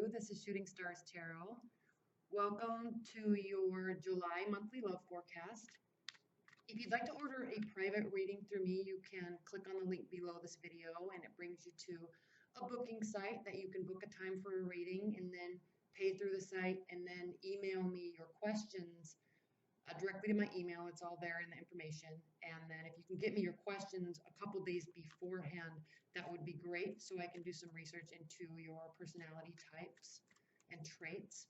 This is Shooting Stars Tarot. Welcome to your July monthly love forecast. If you'd like to order a private reading through me, you can click on the link below this video and it brings you to a booking site that you can book a time for a reading and then pay through the site and then email me your questions directly to my email. It's all there in the information. And then if you can get me your questions a couple days beforehand, that would be great, so I can do some research into your personality types and traits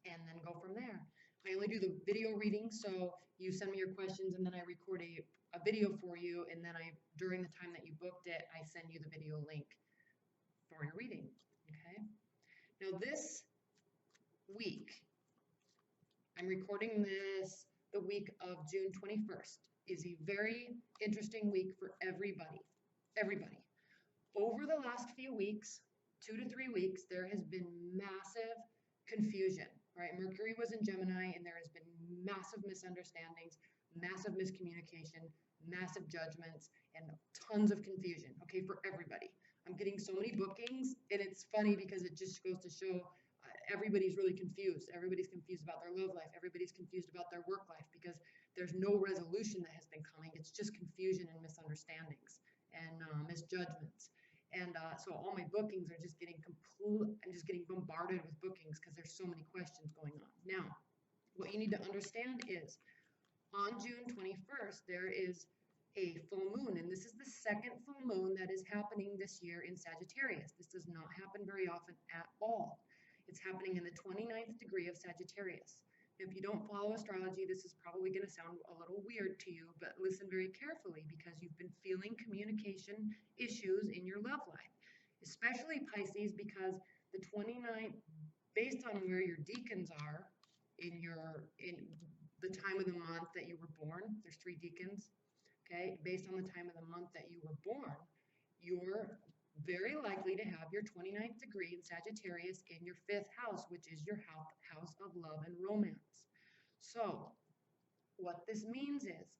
and then go from there. I only do the video reading, so you send me your questions and then I record a video for you, and then during the time that you booked it, I send you the video link for your reading. Okay. Now this week, I'm recording this the week of June 21st, is a very interesting week for everybody. Everybody. Over the last few weeks, 2 to 3 weeks, there has been massive confusion, right? Mercury was in Gemini and there has been massive misunderstandings, massive miscommunication, massive judgments, and tons of confusion, okay, for everybody. I'm getting so many bookings, and it's funny because it just goes to show everybody's really confused. Everybody's confused about their love life. Everybody's confused about their work life because there's no resolution that has been coming. It's just confusion and misunderstandings and misjudgments. And so all my bookings are just getting I'm just getting bombarded with bookings because there's so many questions going on. Now, what you need to understand is on June 21st, there is a full moon, and this is the second full moon that is happening this year in Sagittarius. This does not happen very often at all. It's happening in the 29th degree of Sagittarius. If you don't follow astrology, this is probably going to sound a little weird to you, but listen very carefully because you've been feeling communication issues in your love life, especially Pisces, because the 29th, based on where your decans are in the time of the month that you were born, there's 3 decans, okay, based on the time of the month that you were born, you're very likely to have your 29th degree in Sagittarius in your 5th house, which is your house of love and romance. So what this means is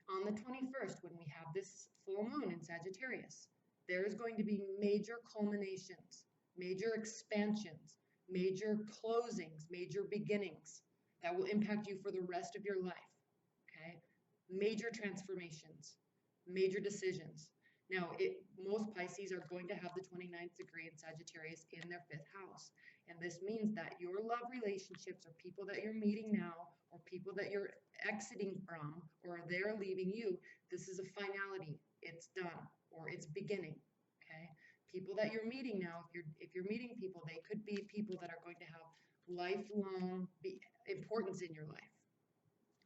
on the 21st, when we have this full moon in Sagittarius, there is going to be major culminations, major expansions, major closings, major beginnings that will impact you for the rest of your life. Okay? Major transformations, major decisions. Now, most Pisces are going to have the 29th degree in Sagittarius in their 5th house. And this means that your love relationships or people that you're meeting now or people that you're exiting from or they're leaving you, this is a finality. It's done or it's beginning. Okay? People that you're meeting now, if you're meeting people, they could be people that are going to have lifelong importance in your life.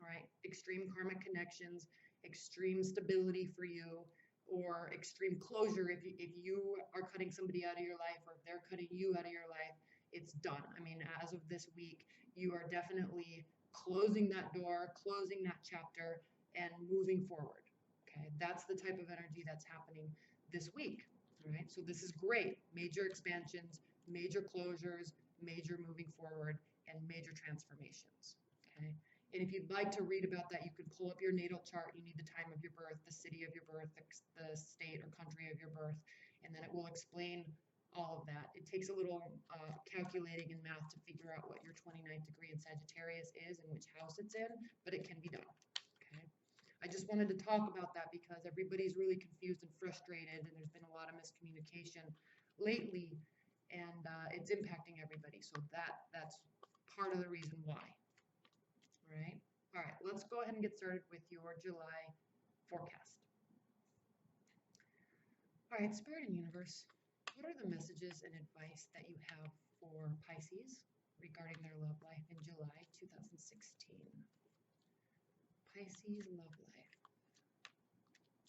All right? Extreme karmic connections, extreme stability for you, or extreme closure if you are cutting somebody out of your life or if they're cutting you out of your life. It's done. I mean, as of this week, you are definitely closing that door, closing that chapter, and moving forward. Okay, that's the type of energy that's happening this week. All right, so this is great. Major expansions, major closures, major moving forward, and major transformations. Okay. And if you'd like to read about that, you can pull up your natal chart. You need the time of your birth, the city of your birth, the state or country of your birth, and then it will explain all of that. It takes a little calculating and math to figure out what your 29th degree in Sagittarius is and which house it's in, but it can be done. Okay. I just wanted to talk about that because everybody's really confused and frustrated, and there's been a lot of miscommunication lately, and it's impacting everybody. So that's part of the reason why. All right, let's go ahead and get started with your July forecast. All right, Spirit and Universe, what are the messages and advice that you have for Pisces regarding their love life in July 2016? Pisces love life,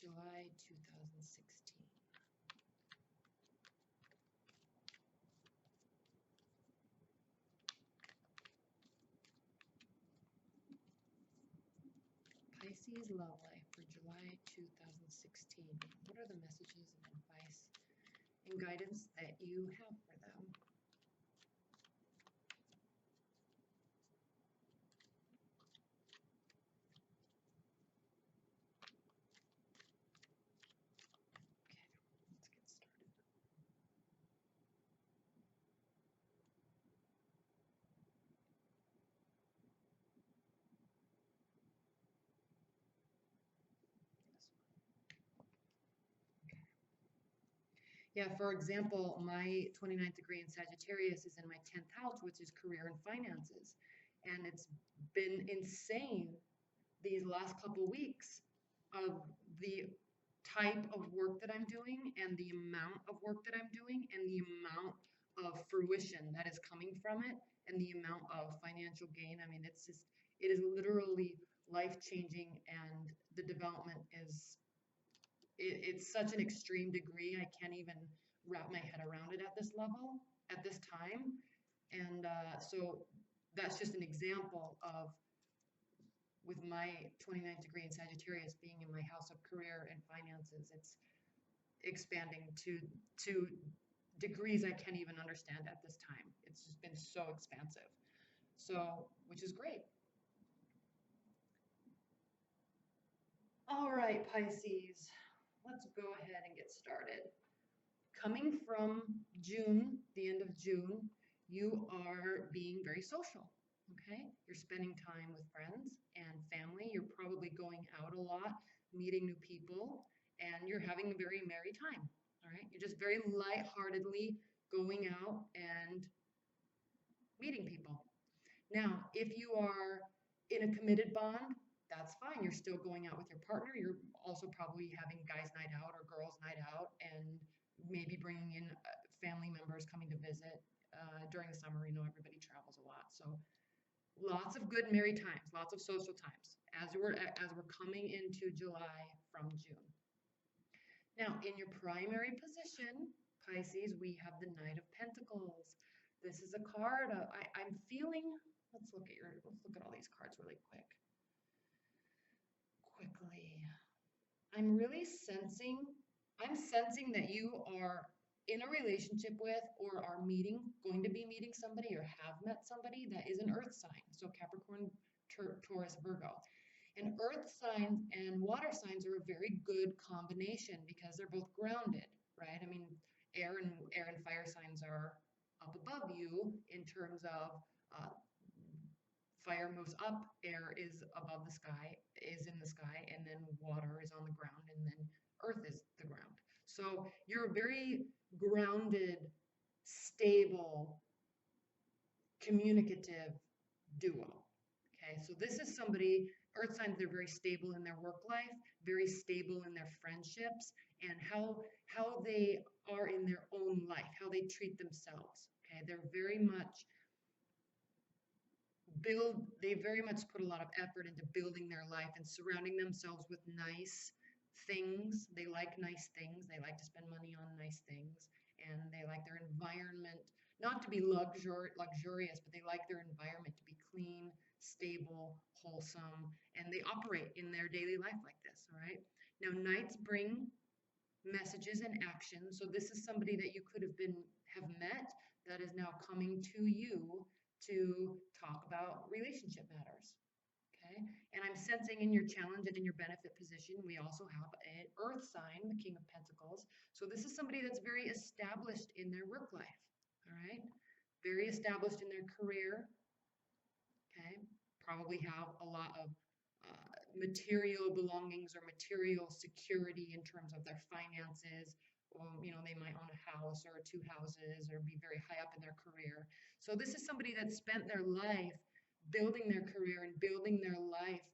July 2016. Pisces love life for July 2016. What are the messages and advice and guidance that you have for them? Okay, let's get started. Yeah, for example, my 29th degree in Sagittarius is in my 10th house, which is career and finances. And it's been insane these last couple weeks of the type of work that I'm doing and the amount of work that I'm doing and the amount of fruition that is coming from it and the amount of financial gain. I mean, it is literally life changing, and the development is, it's such an extreme degree. I can't even wrap my head around it at this level, at this time. And so that's just an example of, with my 29th degree in Sagittarius being in my house of career and finances, it's expanding to degrees I can't even understand at this time. It's just been so expansive. So, which is great. All right, Pisces, let's go ahead and get started. Coming from June, the end of June, you are being very social. Okay, you're spending time with friends and family. You're probably going out a lot, meeting new people, and you're having a very merry time. All right, you're just very lightheartedly going out and meeting people. Now, if you are in a committed bond, that's fine. You're still going out with your partner. You're also probably having guys' night out or girls' night out, and maybe bringing in family members coming to visit during the summer. You know, everybody travels a lot, so lots of good merry times, lots of social times as we're coming into July from June. Now, in your primary position, Pisces, we have the Knight of Pentacles. This is a card. I'm feeling. Let's look at all these cards really quickly. I'm really sensing. I'm sensing that you are in a relationship with, or are going to be meeting somebody, or have met somebody that is an Earth sign. So Capricorn, Taurus, Virgo. And earth signs and water signs are a very good combination because they're both grounded, right? I mean, air and fire signs are up above you in terms of uh, fire moves up, air is above the sky, is in the sky, and then water is on the ground, and then earth is the ground. So you're a very grounded, stable, communicative duo. Okay, so this is somebody, earth signs, they're very stable in their work life, very stable in their friendships, and how they are in their own life, how they treat themselves. Okay, they very much put a lot of effort into building their life and surrounding themselves with nice things. They like nice things. They like to spend money on nice things, and they like their environment not to be luxurious, but they like their environment to be clean, stable, wholesome, and they operate in their daily life like this. All right. Now, nights bring messages and action. So this is somebody that you could have met that is now coming to you to talk about relationship matters. Okay. And I'm sensing in your challenge and in your benefit position, we also have an earth sign, the King of Pentacles. So this is somebody that's very established in their work life. All right. Very established in their career. Okay. Probably have a lot of material belongings or material security in terms of their finances. You know, they might own a house or two houses or be very high up in their career. So this is somebody that spent their life building their career and building their life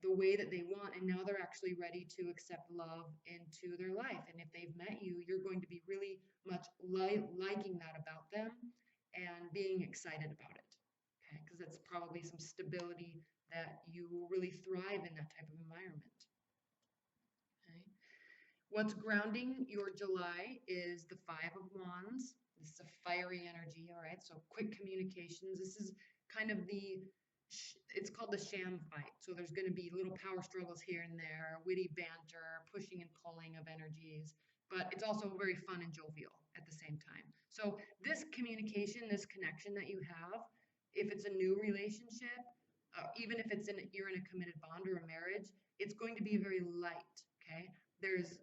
the way that they want, and now they're actually ready to accept love into their life. And if they've met you, you're going to be really much liking that about them and being excited about it. Okay, because it's probably some stability that you will really thrive in that type of environment. Okay. What's grounding your July is the Five of Wands. This is a fiery energy, all right? So quick communications. This is kind of it's called the sham fight. So there's going to be little power struggles here and there, witty banter, pushing and pulling of energies, but it's also very fun and jovial at the same time. So this communication, this connection that you have, if it's a new relationship, even if you're in a committed bond or a marriage, it's going to be very light. Okay, there's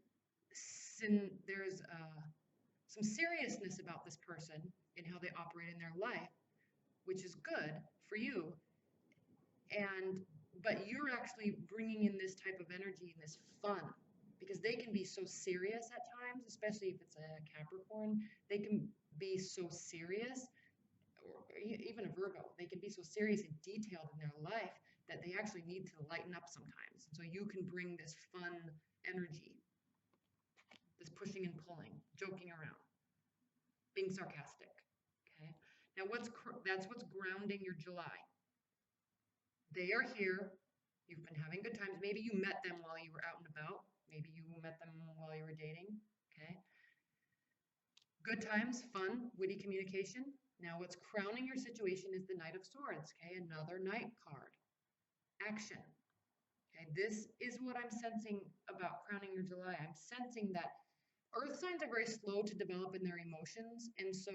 some seriousness about this person in how they operate in their life, which is good for you. But you're actually bringing in this type of energy and this fun. because they can be so serious at times, especially if it's a Capricorn. They can be so serious, or even a Virgo. They can be so serious and detailed in their life that they actually need to lighten up sometimes. So you can bring this fun energy, this pushing and pulling, joking around, being sarcastic. Okay. Now, that's what's grounding your July. They are here. You've been having good times. Maybe you met them while you were out and about. Maybe you met them while you were dating. Okay. Good times, fun, witty communication. Now, what's crowning your situation is the Knight of Swords. Okay. Another Knight card. Action. Okay. This is what I'm sensing about crowning your July. I'm sensing that Earth signs are very slow to develop in their emotions. And so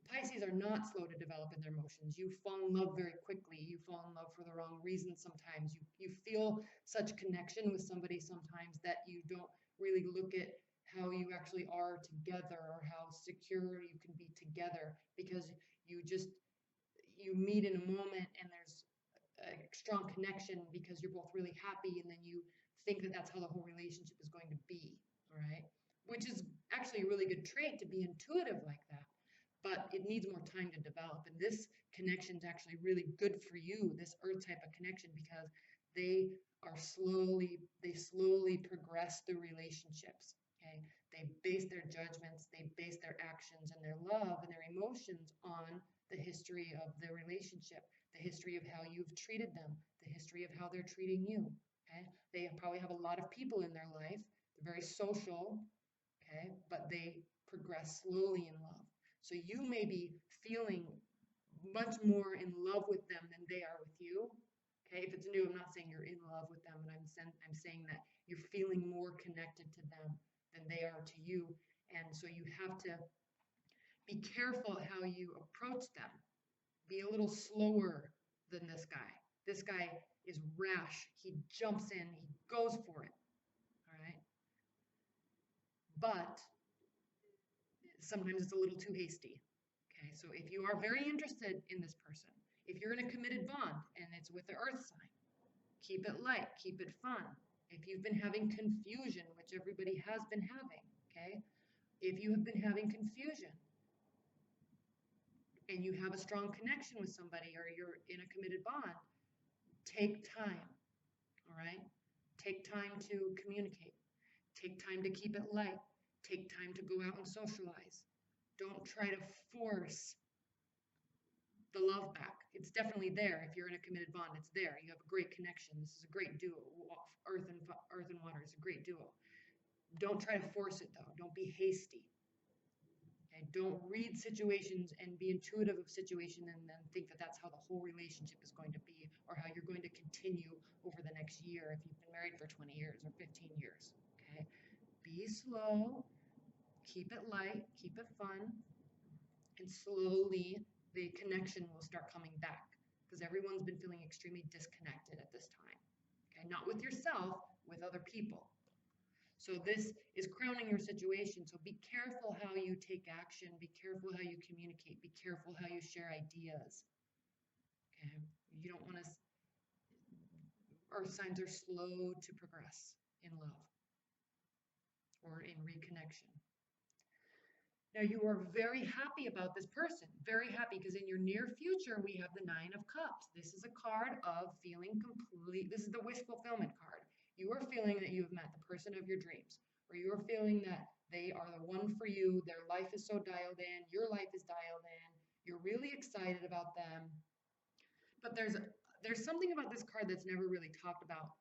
Pisces are not slow to develop in their emotions. You fall in love very quickly. You fall in love for the wrong reasons sometimes. You feel such connection with somebody sometimes that you don't really look at how you actually are together or how secure you can be together, because you meet in a moment and there's a strong connection because you're both really happy, and then you think that that's how the whole relationship is going to be, all right? Which is actually a really good trait, to be intuitive like that, but it needs more time to develop. And this connection is actually really good for you, this earth type of connection, because they slowly progress through relationships. Okay. They base their judgments, they base their actions and their love and their emotions on the history of the relationship, the history of how you've treated them, the history of how they're treating you. Okay. They probably have a lot of people in their life. They're very social, okay, but they progress slowly in love. So you may be feeling much more in love with them than they are with you. Okay, if it's new, I'm not saying you're in love with them, but I'm saying that you're feeling more connected to them than they are to you. And so you have to be careful how you approach them. Be a little slower than this guy. This guy is rash. He jumps in, he goes for it. All right. But sometimes it's a little too hasty. Okay, so if you are very interested in this person, if you're in a committed bond and it's with the earth sign, keep it light, keep it fun. If you've been having confusion, which everybody has been having, okay, if you have been having confusion and you have a strong connection with somebody or you're in a committed bond, take time, all right? Take time to communicate. Take time to keep it light. Take time to go out and socialize. Don't try to force the love back. It's definitely there. If you're in a committed bond, it's there. You have a great connection. This is a great duo. Earth and water is a great duo. Don't try to force it though. Don't be hasty. Okay? Don't read situations and be intuitive of situation and then think that that's how the whole relationship is going to be or how you're going to continue over the next year if you've been married for 20 years or 15 years. Okay? Be slow. Keep it light. Keep it fun. And slowly the connection will start coming back, because everyone's been feeling extremely disconnected at this time. Okay, not with yourself, with other people. So this is crowning your situation. So be careful how you take action. Be careful how you communicate. Be careful how you share ideas. Okay, you don't want to. Earth signs are slow to progress in love or in reconnection. Now, you are very happy about this person, very happy, because in your near future, we have the Nine of Cups. This is a card of feeling complete. This is the wish fulfillment card. You are feeling that you have met the person of your dreams, or you are feeling that they are the one for you. Their life is so dialed in. Your life is dialed in. You're really excited about them. But there's something about this card that's never really talked about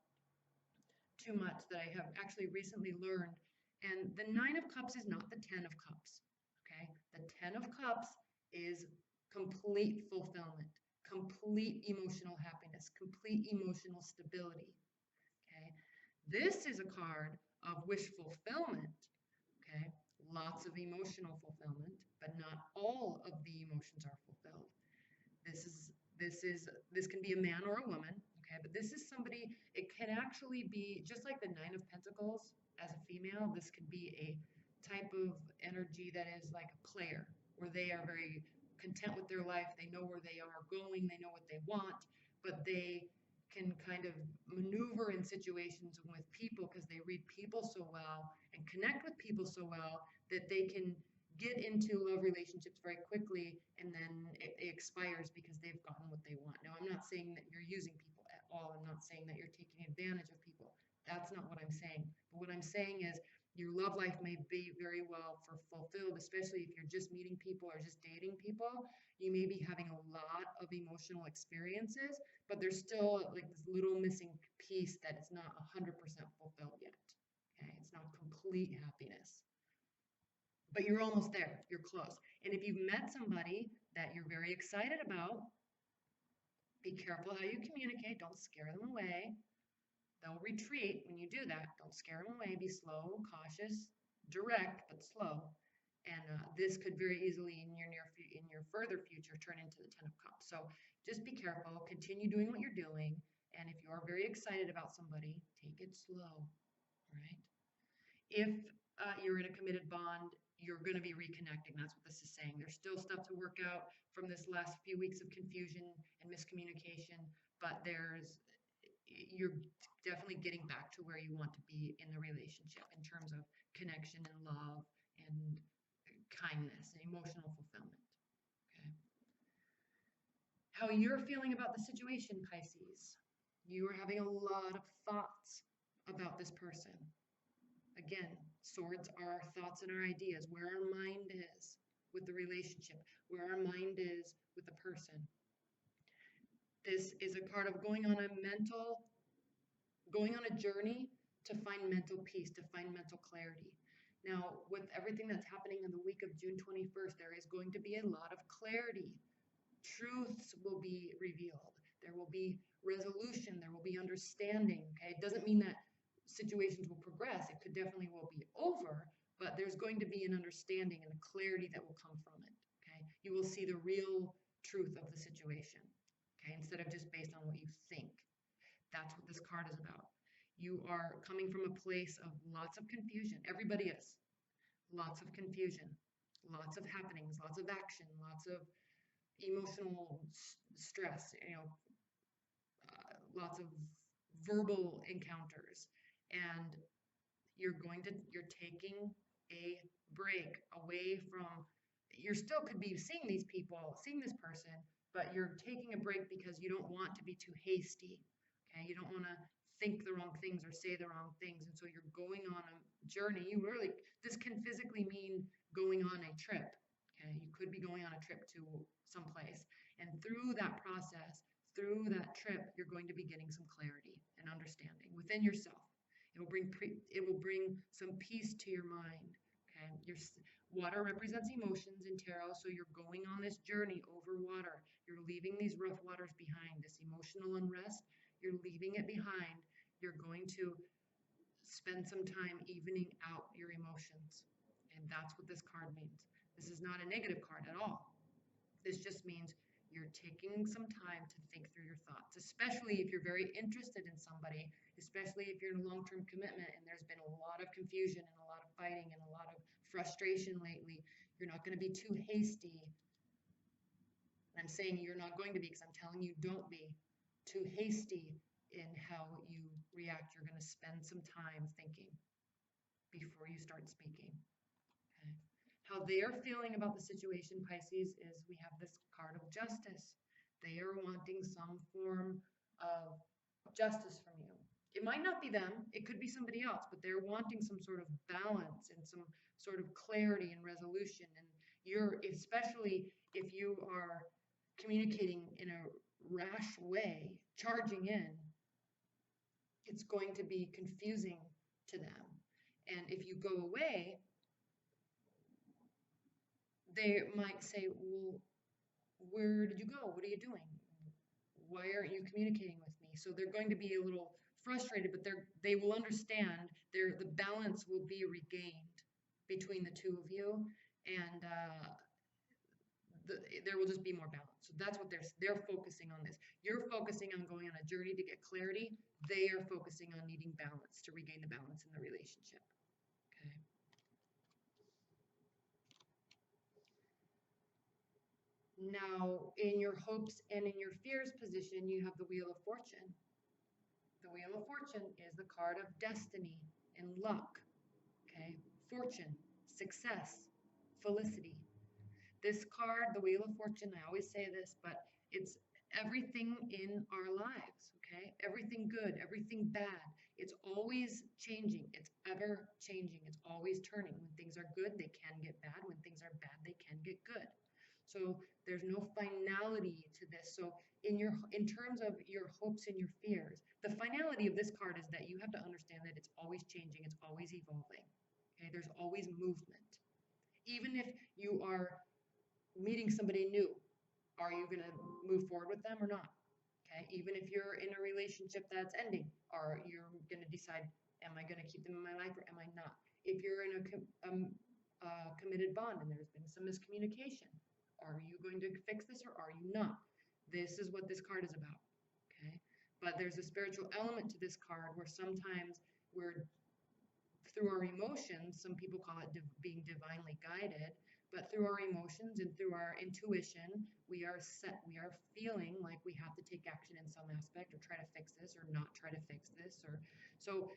too much that I have actually recently learned. And the Nine of Cups is not the Ten of Cups. Okay, the Ten of Cups is complete fulfillment, complete emotional happiness, complete emotional stability. Okay, this is a card of wish fulfillment. Okay, lots of emotional fulfillment, but not all of the emotions are fulfilled. This can be a man or a woman. Okay, but this is somebody. It can actually be just like the Nine of Pentacles as a female. This could be a type of energy that is like a player, where they are very content with their life. They know where they are going. They know what they want, but they can kind of maneuver in situations with people because they read people so well and connect with people so well that they can get into love relationships very quickly, and then it expires because they've gotten what they want. Now, I'm not saying that you're using people at all. I'm not saying that you're taking advantage of people. That's not what I'm saying. But what I'm saying is your love life may be very well for fulfilled, especially if you're just meeting people or just dating people. You may be having a lot of emotional experiences, but there's still like this little missing piece that it's not 100% fulfilled yet. Okay, it's not complete happiness, but you're almost there. You're close. And if you've met somebody that you're very excited about, be careful how you communicate. Don't scare them away. They'll retreat when you do that. Don't scare them away. Be slow, cautious, direct, but slow. And this could very easily, in your further future, turn into the Ten of Cups. So just be careful. Continue doing what you're doing. And if you are very excited about somebody, take it slow. Right? If you're in a committed bond, you're going to be reconnecting. That's what this is saying. There's still stuff to work out from this last few weeks of confusion and miscommunication, but you're definitely getting back to where you want to be in the relationship in terms of connection and love and kindness and emotional fulfillment. Okay. How you're feeling about the situation, Pisces. You are having a lot of thoughts about this person. Again, swords are our thoughts and our ideas, where our mind is with the relationship, where our mind is with the person. This is a card of going on a journey to find mental peace, to find mental clarity. Now, with everything that's happening in the week of June 21st, there is going to be a lot of clarity. Truths will be revealed. There will be resolution. There will be understanding. Okay, it doesn't mean that situations will progress. It could definitely will be over, but there's going to be an understanding and a clarity that will come from it. Okay, you will see the real truth of the situation. Okay, instead of just based on what you think. That's what this card is about. You are coming from a place of lots of confusion. Everybody is. Lots of confusion, lots of happenings, lots of action, lots of emotional stress, lots of verbal encounters. And you're taking a break away from, you still could be seeing these people, seeing this person, but you're taking a break because you don't want to be too hasty. Okay, you don't want to think the wrong things or say the wrong things, and so you're going on a journey. This can physically mean going on a trip. Okay, you could be going on a trip to someplace, and through that process, through that trip, you're going to be getting some clarity and understanding within yourself. It will bring some peace to your mind. Okay, water represents emotions in tarot, so you're going on this journey over water. You're leaving these rough waters behind, this emotional unrest. You're leaving it behind. You're going to spend some time evening out your emotions, and that's what this card means. This is not a negative card at all. This just means you're taking some time to think through your thoughts, especially if you're very interested in somebody, especially if you're in a long-term commitment and there's been a lot of confusion and a lot of fighting and a lot of frustration lately. You're not going to be too hasty. And I'm saying you're not going to be because I'm telling you don't be too hasty in how you react. You're going to spend some time thinking before you start speaking. Okay. How they are feeling about the situation, Pisces, is we have this card of justice. They are wanting some form of justice from you. It might not be them, it could be somebody else, but they're wanting some sort of balance and some sort of clarity and resolution. And especially if you are communicating in a rash way, charging in, it's going to be confusing to them. And if you go away, they might say, well, where did you go? What are you doing? Why aren't you communicating with me? So they're going to be a little frustrated, but they will understand. The balance will be regained between the two of you, and there will just be more balance. So that's what they're focusing on this. You're focusing on going on a journey to get clarity. They are focusing on needing balance to regain the balance in the relationship. Okay. Now, in your hopes and in your fears position, you have the Wheel of Fortune. Wheel of Fortune is the card of destiny and luck. Okay, fortune, success, felicity. This card, the Wheel of Fortune, I always say this, but it's everything in our lives, okay? Everything good, everything bad. It's always changing. It's ever changing. It's always turning. When things are good, they can get bad. When things are bad, they can get good. So there's no finality to this. So in terms of your hopes and your fears, the finality of this card is that you have to understand that it's always changing, it's always evolving. Okay, there's always movement. Even if you are meeting somebody new, are you going to move forward with them or not? Okay, even if you're in a relationship that's ending, are you going to decide, am I going to keep them in my life or am I not? If you're in a committed bond and there's been some miscommunication, are you going to fix this or are you not? This is what this card is about. Okay, but there's a spiritual element to this card where sometimes we're through our emotions, some people call it being divinely guided, but through our emotions and through our intuition, we are feeling like we have to take action in some aspect or try to fix this or not try to fix this. Or so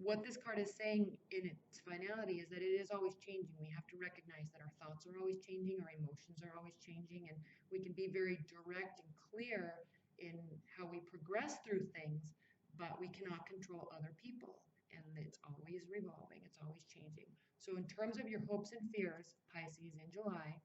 what this card is saying in its finality is that it is always changing. We have to recognize that our thoughts are always changing, our emotions are always changing, and we can be very direct and clear in how we progress through things, but we cannot control other people. And it's always revolving, it's always changing. So in terms of your hopes and fears, Pisces, in July,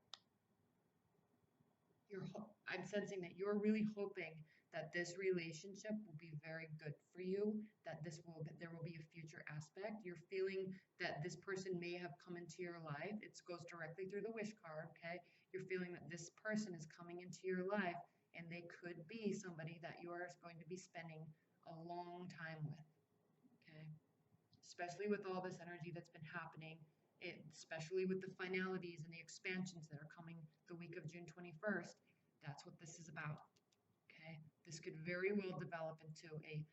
I'm sensing that you're really hoping that this relationship will be very good for you, that there will be a future aspect. You're feeling that this person may have come into your life. It goes directly through the wish card, okay? You're feeling that this person is coming into your life and they could be somebody that you are going to be spending a long time with, okay? Especially with all this energy that's been happening, especially with the finalities and the expansions that are coming the week of June 21st. That's what this is about. Okay, this could very well develop into a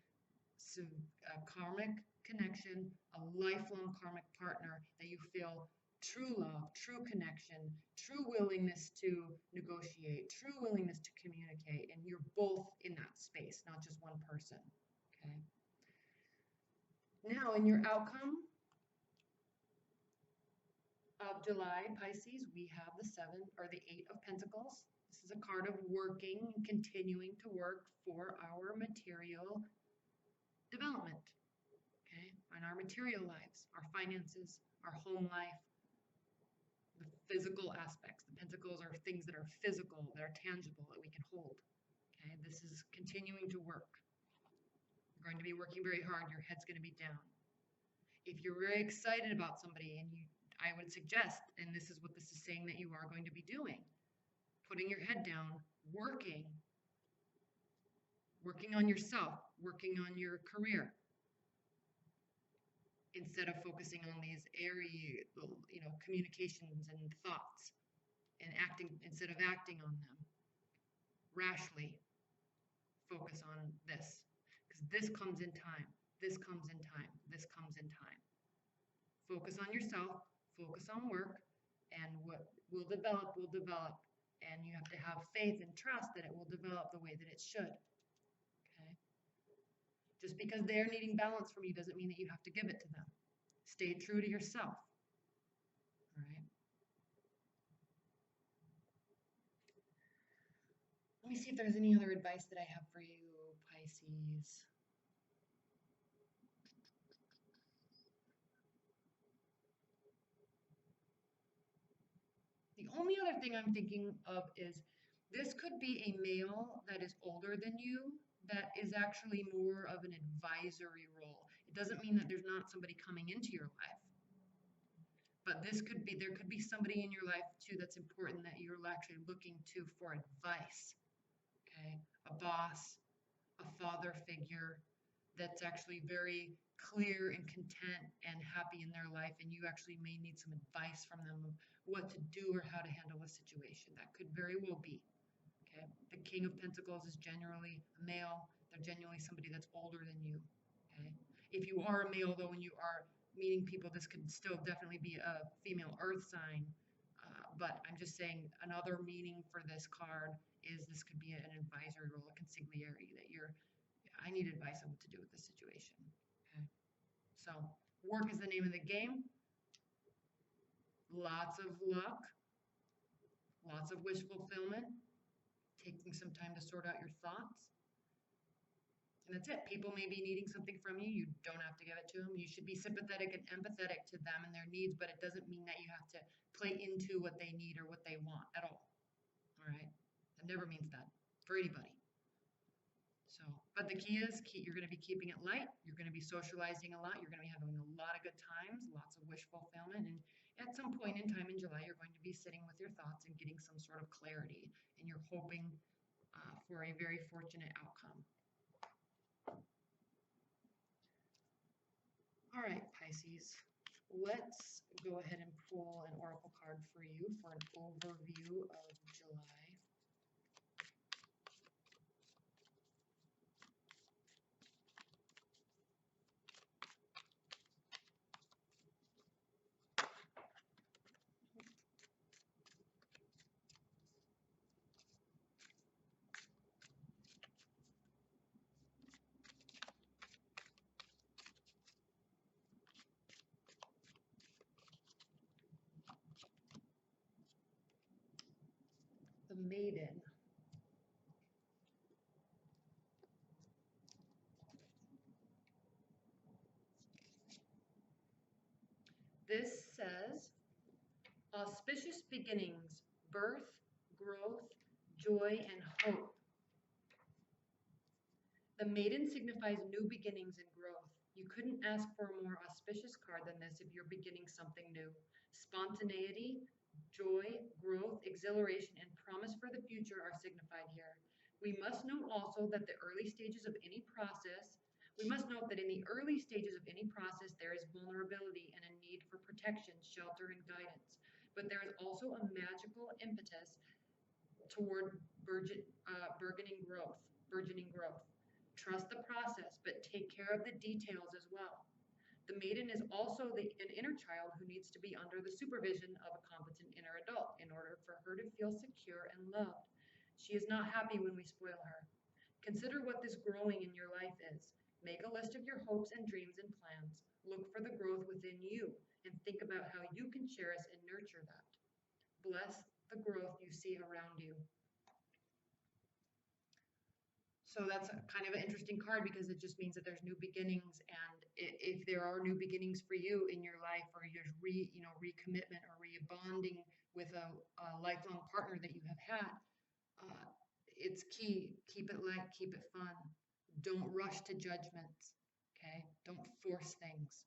karmic connection, a lifelong karmic partner that you feel true love, true connection, true willingness to negotiate, true willingness to communicate, and you're both in that space, not just one person. Okay. Now, in your outcome of July, Pisces, we have the Seven or the Eight of Pentacles. This is a card of working and continuing to work for our material development, okay, in our material lives, our finances, our home life, the physical aspects. The pentacles are things that are physical, that are tangible, that we can hold. Okay, this is continuing to work. You're going to be working very hard. Your head's going to be down. If you're very excited about somebody and I would suggest, and this is what this is saying that you are going to be doing, putting your head down, working on yourself, working on your career, instead of focusing on these airy, communications and thoughts, and instead of acting on them rashly. Focus on this, because this comes in time. This comes in time. This comes in time. Focus on yourself. Focus on work, and what will develop will develop. And you have to have faith and trust that it will develop the way that it should. Okay? Just because they're needing balance from you doesn't mean that you have to give it to them. Stay true to yourself. All right? Let me see if there's any other advice that I have for you, Pisces. The only other thing I'm thinking of is this could be a male that is older than you that is actually more of an advisory role. It doesn't mean that there's not somebody coming into your life, but there could be somebody in your life too that's important that you're actually looking to for advice. Okay, a boss, a father figure that's actually very clear and content and happy in their life, and you actually may need some advice from them of what to do or how to handle a situation. That could very well be. Okay, the King of Pentacles is generally a male. They're generally somebody that's older than you. Okay, if you are a male though and you are meeting people, this could still definitely be a female earth sign. But I'm just saying another meaning for this card is this could be an advisory role, a consigliere, that I need advice on what to do with this situation. So work is the name of the game. Lots of luck, lots of wish fulfillment, taking some time to sort out your thoughts. And that's it. People may be needing something from you. You don't have to give it to them. You should be sympathetic and empathetic to them and their needs, but it doesn't mean that you have to play into what they need or what they want at all. All right? It never means that for anybody. So, but the key is you're going to be keeping it light. You're going to be socializing a lot. You're going to be having a lot of good times, lots of wish fulfillment. And at some point in time in July, you're going to be sitting with your thoughts and getting some sort of clarity. And you're hoping for a very fortunate outcome. All right, Pisces, let's go ahead and pull an oracle card for you for an overview of July. The Maiden. This says, auspicious beginnings, birth, growth, joy, and hope. The Maiden signifies new beginnings and growth. You couldn't ask for a more auspicious card than this if you're beginning something new. Spontaneity, joy, growth, exhilaration, and promise for the future are signified here. We must note also that we must note that in the early stages of any process, there is vulnerability and a need for protection, shelter, and guidance. But there is also a magical impetus toward burgeoning growth. Trust the process, but take care of the details as well. The maiden is also an inner child who needs to be under the supervision of a competent inner adult in order for her to feel secure and loved. She is not happy when we spoil her. Consider what this growing in your life is. Make a list of your hopes and dreams and plans. Look for the growth within you and think about how you can cherish and nurture that. Bless the growth you see around you. So that's kind of an interesting card because it just means that there's new beginnings, and if there are new beginnings for you in your life, or there's recommitment or rebonding with a lifelong partner that you have had, it's key. Keep it light, keep it fun. Don't rush to judgments. Okay, don't force things.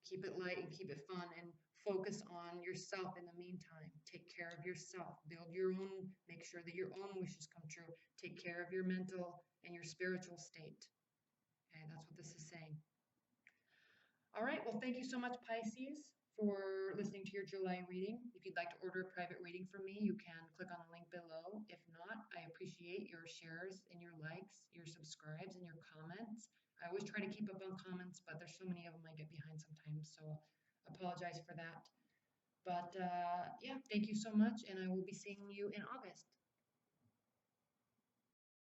Keep it light and keep it fun, and focus on yourself in the meantime. Take care of yourself. Build your own, make sure that your own wishes come true. Take care of your mental and your spiritual state. Okay, that's what this is saying. All right, well, thank you so much, Pisces, for listening to your July reading. If you'd like to order a private reading from me, you can click on the link below. If not, I appreciate your shares and your likes, your subscribes, and your comments. I always try to keep up on comments, but there's so many of them I get behind sometimes, so apologize for that. But yeah, thank you so much, and I will be seeing you in August.